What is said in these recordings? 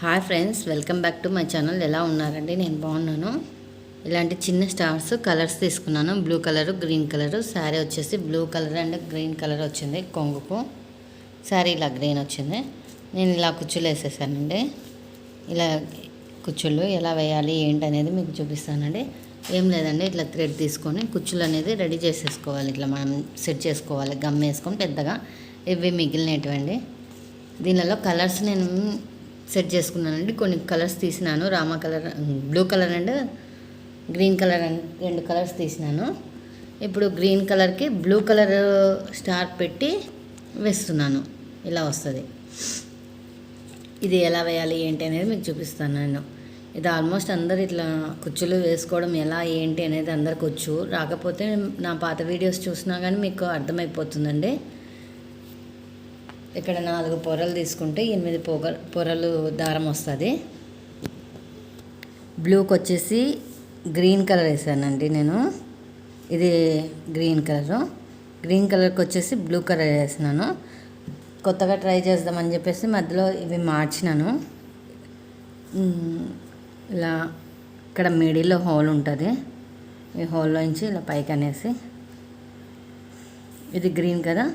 Hi friends, welcome back to my channel. ఎలా ఉన్నారండి? నేను బాగున్నాను. ఇలాంటి చిన్న స్టార్స్ కలర్స్ తీసుకున్నాను. Blue colour, green colour. Sari వచ్చేసి blue colour and green colour వచ్చింది. కొంగుకు శారీ ఇలా గ్రీన్ వచ్చింది. నేను ఇలా కుచ్చులు వేసేసానండి. ఇలా కుచ్చులు ఎలా వేయాలి ఏంటి అనేది మీకు చూపిస్తానండి. ఏం లేదండి, ఇట్లా థ్రెడ్ తీసుకొని కుచ్చులు అనేది రెడీ చేసేసుకోవాలి. ఇట్లా మనం సెట్ చేసుకోవాలి, గమ్ వేసుకొని పెద్దగా. ఇవి మిగిలినటువండి. దీనిలో కలర్స్ నేను సెట్ చేసుకున్నానండి. కొన్ని కలర్స్ తీసినాను. రామా colour, blue colour and green colour and 2 colours తీసినాను. ఇప్పుడు గ్రీన్ కలర్కి బ్లూ కలర్ స్టార్ పెట్టి వేస్తున్నాను. ఇలా వస్తుంది. ఇది ఎలా వేయాలి ఏంటి అనేది మీకు చూపిస్తాను నేను. ఇది ఆల్మోస్ట్ అందరు ఇట్లా కుచ్చులు వేసుకోవడం ఎలా ఏంటి అనేది అందరికి వచ్చు. రాకపోతే నా పాత వీడియోస్ చూసినా కానీ మీకు అర్థమైపోతుందండి. ఇక్కడ 4 పొరలు తీసుకుంటే 8 పొరలు దారం వస్తుంది. బ్లూకి వచ్చేసి గ్రీన్ కలర్ వేసానండి నేను. ఇది గ్రీన్ కలరు. గ్రీన్ కలర్కి వచ్చేసి బ్లూ కలర్ వేసినాను. కొత్తగా ట్రై చేద్దామని చెప్పేసి మధ్యలో ఇవి మార్చినాను. ఇలా ఇక్కడ మిడిల్లో హోల్ ఉంటుంది. ఈ హోల్లో నుంచి ఇలా పైకి అనేసి, ఇది గ్రీన్ కదా,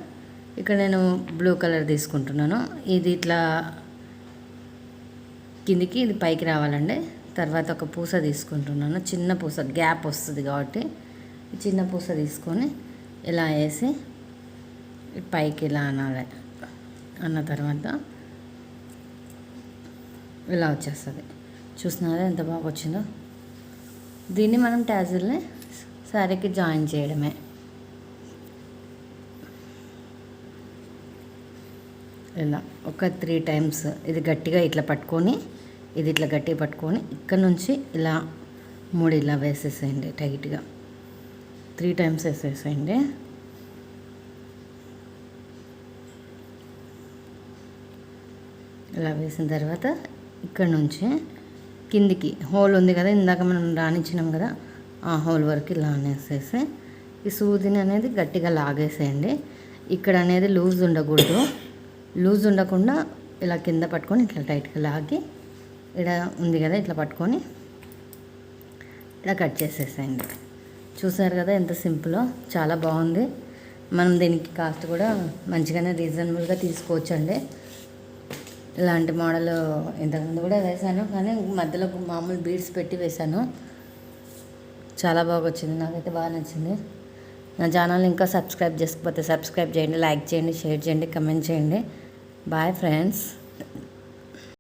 ఇక్కడ నేను బ్లూ కలర్ తీసుకుంటున్నాను. ఇది ఇట్లా కిందికి ఇది పైకి రావాలండి. తర్వాత ఒక పూస తీసుకుంటున్నాను. చిన్న పూస, గ్యాప్ వస్తుంది కాబట్టి చిన్న పూస తీసుకొని ఇలా వేసి పైకి ఇలా అనాలి. అన్న తర్వాత ఇలా వచ్చేస్తుంది. చూస్తున్నారా ఎంత బాగా వచ్చిందో? దీన్ని మనం ట్యాజిల్ని శారీకి జాయిన్ చేయడమే. ఇలా ఒక 3 టైమ్స్ ఇది గట్టిగా ఇట్లా పట్టుకొని, ఇది ఇట్లా గట్టిగా పట్టుకొని ఇక్కడ నుంచి ఇలా 3 ఇలా వేసేసేయండి. టైట్గా 3 టైమ్స్ వేసేసేయండి. ఇలా వేసిన తర్వాత ఇక్కడ నుంచి కిందికి హోల్ ఉంది కదా, ఇందాక మనం రాణించినాం కదా, ఆ హోల్ వరకు ఇలా అనేసేసి ఈ సూదిని అనేది గట్టిగా లాగేసేయండి. ఇక్కడ అనేది లూజ్ ఉండకూడదు. లూజ్ ఉండకుండా ఇలా కింద పట్టుకొని ఇట్లా టైట్గా లాగి, ఇక్కడ ఉంది కదా ఇట్లా పట్టుకొని ఇలా కట్ చేసేసేయండి. చూసారు కదా ఎంత సింపుల్లో, చాలా బాగుంది. మనం దీనికి కాస్ట్ కూడా మంచిగానే రీజనబుల్గా తీసుకోవచ్చండి. ఇలాంటి మోడల్ ఇంతకుముందు కూడా వేశాను, కానీ మధ్యలో మామూలు బీడ్స్ పెట్టి వేశాను. చాలా బాగా వచ్చింది, నాకైతే బాగా నచ్చింది. నా ఛానల్ ఇంకా సబ్స్క్రైబ్ చేసుకోకపోతే సబ్స్క్రైబ్ చేయండి, లైక్ చేయండి, షేర్ చేయండి, కమెంట్ చేయండి. Bye friends.